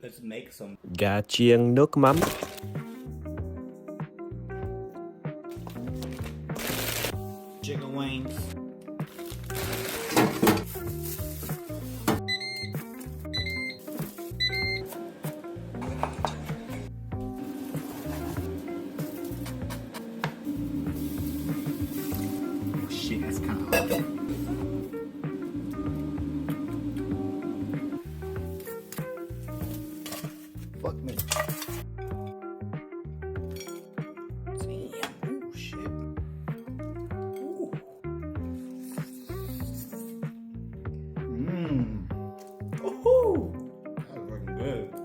Let's make some Gà chiên nước mắm. chicken wings. Shit, that's kind of hot. Fuck me. Damn. Oh shit. Ooh. Mmm. Woohoo! That was fucking good.